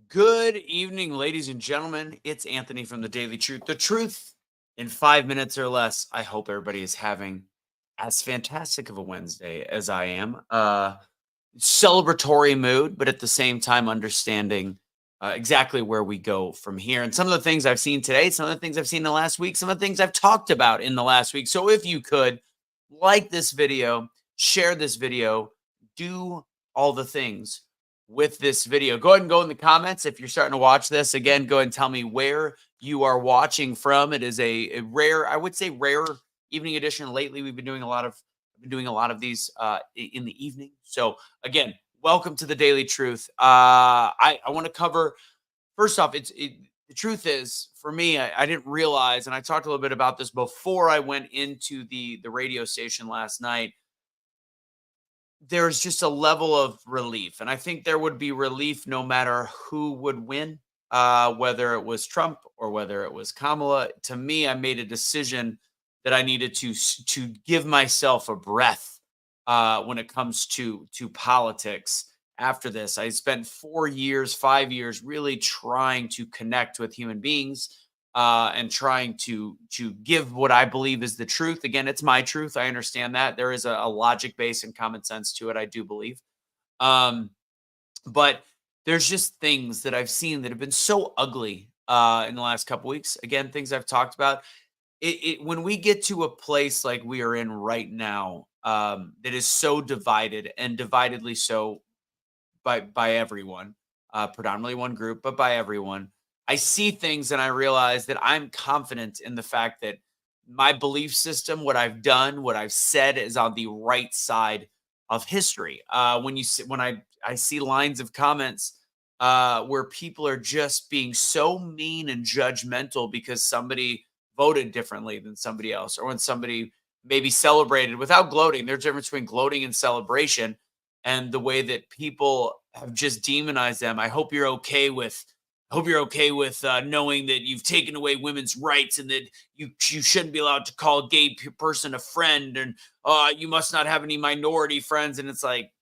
Good evening, ladies and gentlemen. It's Anthony from the Daily Truth. The truth in 5 minutes or less. I hope everybody is having as fantastic of a Wednesday as I am. Celebratory mood, but at the same time, understanding exactly where we go from here. And some of the things I've seen today, some of the things I've seen in the last week, some of the things I've talked about in the last week. So if you could like this video, share this video, do all the things with this video. Go ahead and go in the comments if you're starting to watch this. Again, go ahead and tell me where you are watching from. It is a rare, I would say rare evening edition. Lately, we've been doing a lot of these in the evening. So again, welcome to the Daily Truth. I want to cover first off. The truth is for me, I didn't realize, and I talked a little bit about this before I went into the radio station last night. There's just a level of relief, and I think there would be relief no matter who would win, whether it was Trump or whether it was Kamala. To me, I made a decision that I needed to give myself a breath when it comes to politics. After this, I spent 4 years, 5 years, really trying to connect with human beings and trying to give what I believe is the truth. Again, it's my truth. I understand that there is a logic base and common sense to it. I do believe, um, but there's just things that I've seen that have been so ugly in the last couple weeks. Again, things I've talked about. When we get to a place like we are in right now, that is so divided and dividedly so by everyone, predominantly one group, but by everyone. I see things and I realize that I'm confident in the fact that my belief system, what I've done, what I've said, is on the right side of history. When I see lines of comments where people are just being so mean and judgmental because somebody voted differently than somebody else, or when somebody maybe celebrated without gloating. There's a difference between gloating and celebration, and the way that people have just demonized them. I hope you're okay with knowing that you've taken away women's rights and that you shouldn't be allowed to call a gay person a friend, and you must not have any minority friends. And it's like,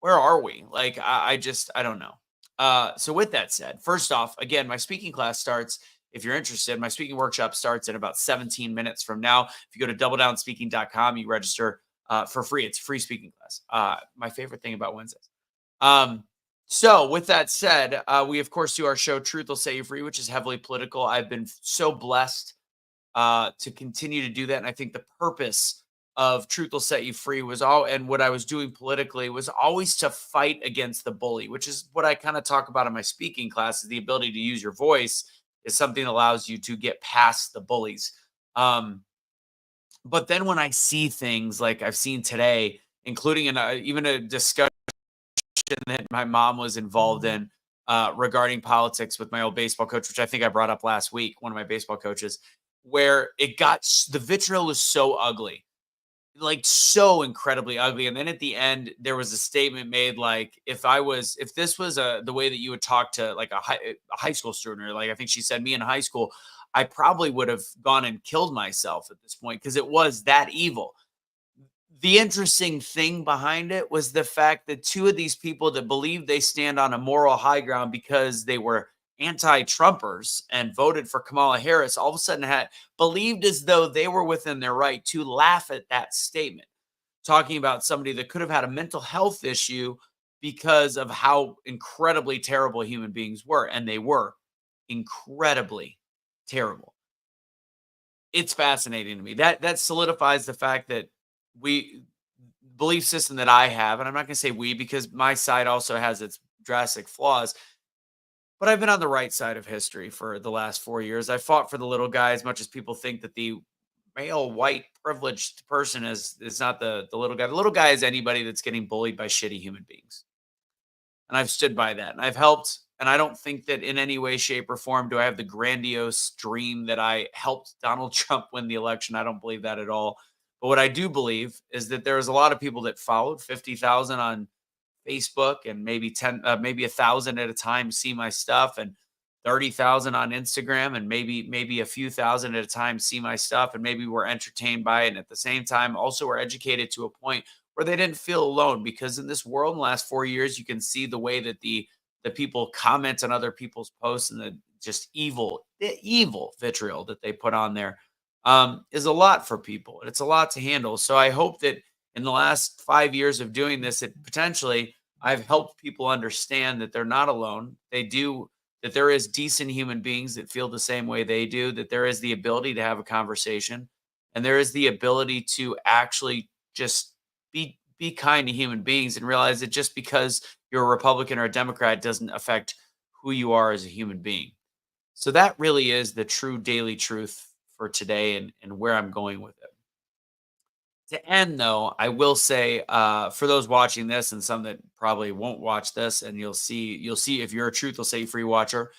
where are we? Like, I don't know. So with that said, first off, again, my speaking class starts. If you're interested, my speaking workshop starts in about 17 minutes from now. If you go to doubledownspeaking.com, you register for free. It's a free speaking class. My favorite thing about Wednesdays. So with that said, we of course do our show Truth Will Set You Free, which is heavily political. I've been so blessed to continue to do that. And I think the purpose of Truth Will Set You Free was all, and what I was doing politically was always to fight against the bully, which is what I kind of talk about in my speaking class, is the ability to use your voice is something that allows you to get past the bullies. Um, but then when I see things like I've seen today, including even a discussion that my mom was involved in regarding politics with my old baseball coach, which I think I brought up last week, one of my baseball coaches, where the vitriol was so ugly, like so incredibly ugly. And then at the end, there was a statement made like, if this was the way that you would talk to like a high school student, or like I think she said, me in high school, I probably would have gone and killed myself at this point because it was that evil. The interesting thing behind it was the fact that two of these people that believe they stand on a moral high ground because they were anti-Trumpers and voted for Kamala Harris, all of a sudden had believed as though they were within their right to laugh at that statement, talking about somebody that could have had a mental health issue because of how incredibly terrible human beings were. And they were incredibly terrible. It's fascinating to me. That solidifies the fact that we belief system that I have, and I'm not going to say we because my side also has its drastic flaws, but I've been on the right side of history for the last 4 years. I fought for the little guy, as much as people think that the male white privileged person is not the little guy. The little guy is anybody that's getting bullied by shitty human beings. And I've stood by that, and I've helped. And I don't think that in any way, shape, or form do I have the grandiose dream that I helped Donald Trump win the election. I don't believe that at all. But what I do believe is that there was a lot of people that followed 50,000 on Facebook, and maybe 10, maybe 1,000 at a time see my stuff, and 30,000 on Instagram, and maybe a few thousand at a time see my stuff, and maybe we're entertained by it. And at the same time, also we're educated to a point where they didn't feel alone, because in this world in the last 4 years, you can see the way that the the people comment on other people's posts and the just evil vitriol that they put on there is a lot for people. It's a lot to handle. So I hope that in the last 5 years of doing this, it potentially I've helped people understand that they're not alone. That there is decent human beings that feel the same way they do, that there is the ability to have a conversation, and there is the ability to actually just be kind to human beings and realize that just because you're a Republican or a Democrat doesn't affect who you are as a human being. So that really is the true daily truth for today and where I'm going with it. To end though, I will say for those watching this and some that probably won't watch this, and you'll see if you're a Truth Will Set You Free watcher.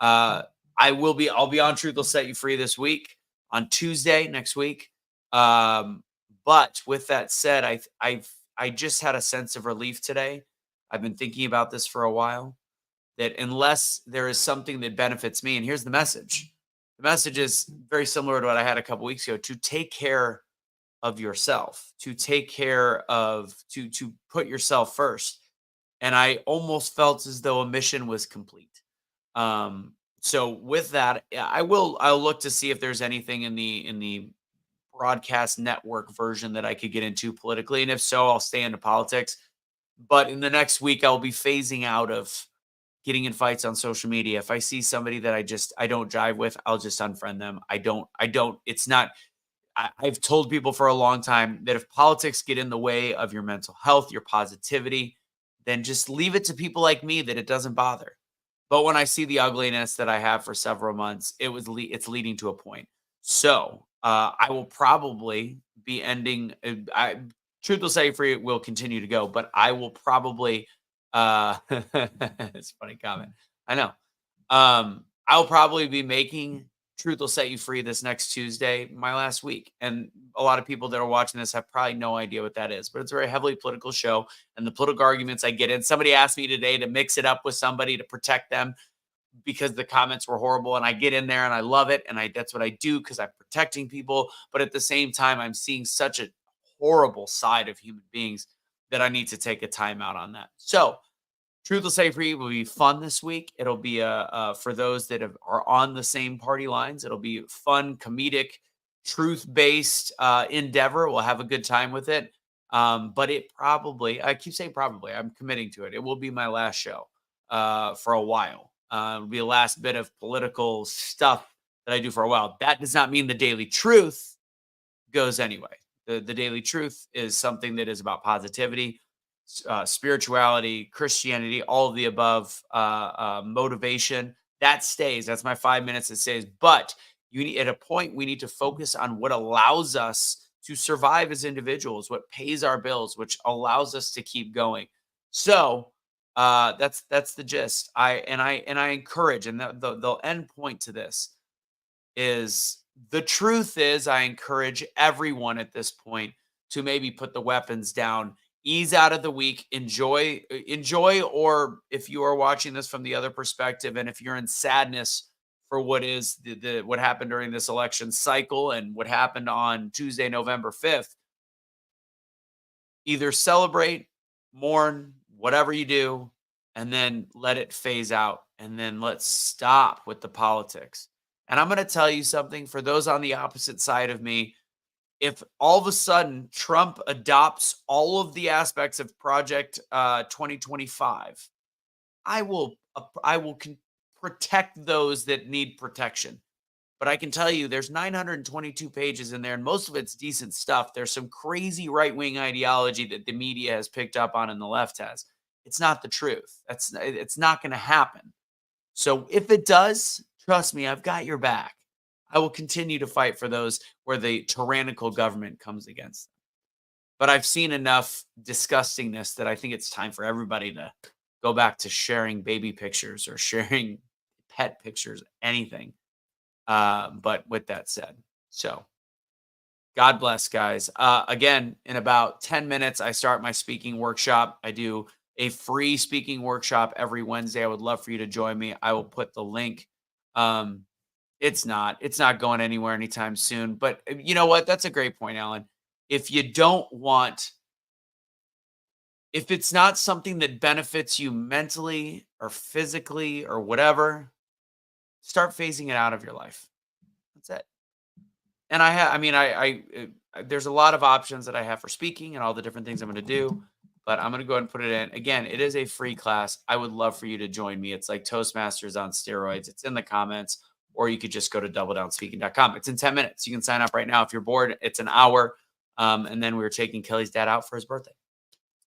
Uh, I'll be on Truth Will Set You Free this week on Tuesday next week. But with that said, I just had a sense of relief today. I've been thinking about this for a while. That unless there is something that benefits me, and here's the message. The message is very similar to what I had a couple weeks ago: to take care of yourself, to take care of to put yourself first. And I almost felt as though a mission was complete. So with that, yeah, I'll look to see if there's anything in the broadcast network version that I could get into politically. And if so, I'll stay into politics. But in the next week, I'll be phasing out of getting in fights on social media. If I see somebody that I don't jive with, I'll just unfriend them. It's not I've told people for a long time that if politics get in the way of your mental health, your positivity, then just leave it to people like me that it doesn't bother. But when I see the ugliness that I have for several months, it's leading to a point. So I will probably be ending. Truth Will Set You Free will continue to go, but I will probably. It's a funny comment. I know. I'll probably be making Truth Will Set You Free this next Tuesday, my last week. And a lot of people that are watching this have probably no idea what that is, but it's a very heavily political show. And the political arguments I get in, somebody asked me today to mix it up with somebody to protect them because the comments were horrible. And I get in there and I love it. And that's what I do because I'm protecting people. But at the same time, I'm seeing such a horrible side of human beings that I need to take a time out on that. So Truth Will Set You Free will be fun this week. It'll be for those that are on the same party lines. It'll be fun, comedic, truth-based endeavor. We'll have a good time with it. But I keep saying probably, I'm committing to it. It will be my last show for a while. It'll be the last bit of political stuff that I do for a while. That does not mean the Daily Truth goes anyway. The Daily Truth is something that is about positivity, spirituality, Christianity, all of the above, motivation. That stays. That's my 5 minutes that stays. But at a point, we need to focus on what allows us to survive as individuals, what pays our bills, which allows us to keep going. So that's the gist. I encourage, and the end point to this is the truth is I encourage everyone at this point to maybe put the weapons down, ease out of the week, enjoy, or if you are watching this from the other perspective, and if you're in sadness for what is what happened during this election cycle and what happened on Tuesday, November 5th, either celebrate, mourn, whatever you do, and then let it phase out. And then let's stop with the politics. And I'm going to tell you something for those on the opposite side of me. If all of a sudden Trump adopts all of the aspects of Project 2025, I will protect those that need protection. But I can tell you there's 922 pages in there, and most of it's decent stuff. There's some crazy right-wing ideology that the media has picked up on and the left has. It's not the truth. It's not going to happen. So if it does, trust me, I've got your back. I will continue to fight for those where the tyrannical government comes against them. But I've seen enough disgustingness that I think it's time for everybody to go back to sharing baby pictures or sharing pet pictures, anything. But with that said, so God bless, guys. Again, in about 10 minutes, I start my speaking workshop. I do a free speaking workshop every Wednesday. I would love for you to join me. I will put the link. It's not going anywhere anytime soon. But you know what? That's a great point, Alan. If you don't want If it's not something that benefits you mentally or physically or whatever, start phasing it out of your life. That's it. And I mean, there's a lot of options that I have for speaking and all the different things I'm going to do, but I'm going to go ahead and put it in. Again, it is a free class. I would love for you to join me. It's like Toastmasters on steroids. It's in the comments, or you could just go to doubledownspeaking.com. It's in 10 minutes. You can sign up right now if you're bored. It's an hour. And then we're taking Kelly's dad out for his birthday.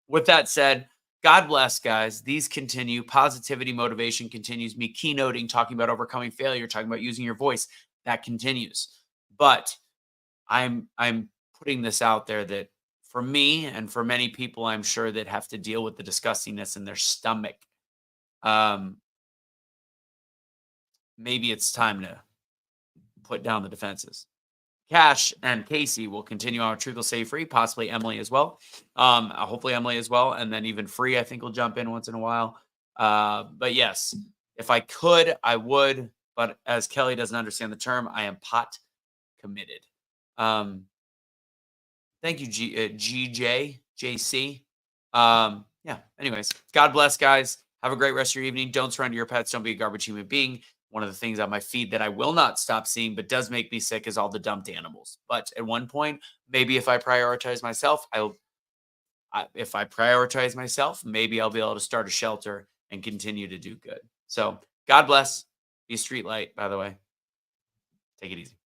With that said, God bless, guys. These continue. Positivity, motivation continues. Me keynoting, talking about overcoming failure, talking about using your voice. That continues. But I'm putting this out there that for me and for many people, I'm sure that have to deal with the disgustingness in their stomach. Maybe it's time to put down the defenses. Cash and Casey will continue on with Truth Will Save Free, possibly Emily as well. Hopefully Emily as well. And then even Free, I think will jump in once in a while. But yes, if I could, I would. But as Kelly doesn't understand the term, I am pot committed. Thank you, JC. Yeah. Anyways, God bless, guys. Have a great rest of your evening. Don't surrender your pets. Don't be a garbage human being. One of the things on my feed that I will not stop seeing, but does make me sick, is all the dumped animals. But at one point, maybe if I prioritize myself, if I prioritize myself, maybe I'll be able to start a shelter and continue to do good. So God bless. Be a street light, by the way. Take it easy.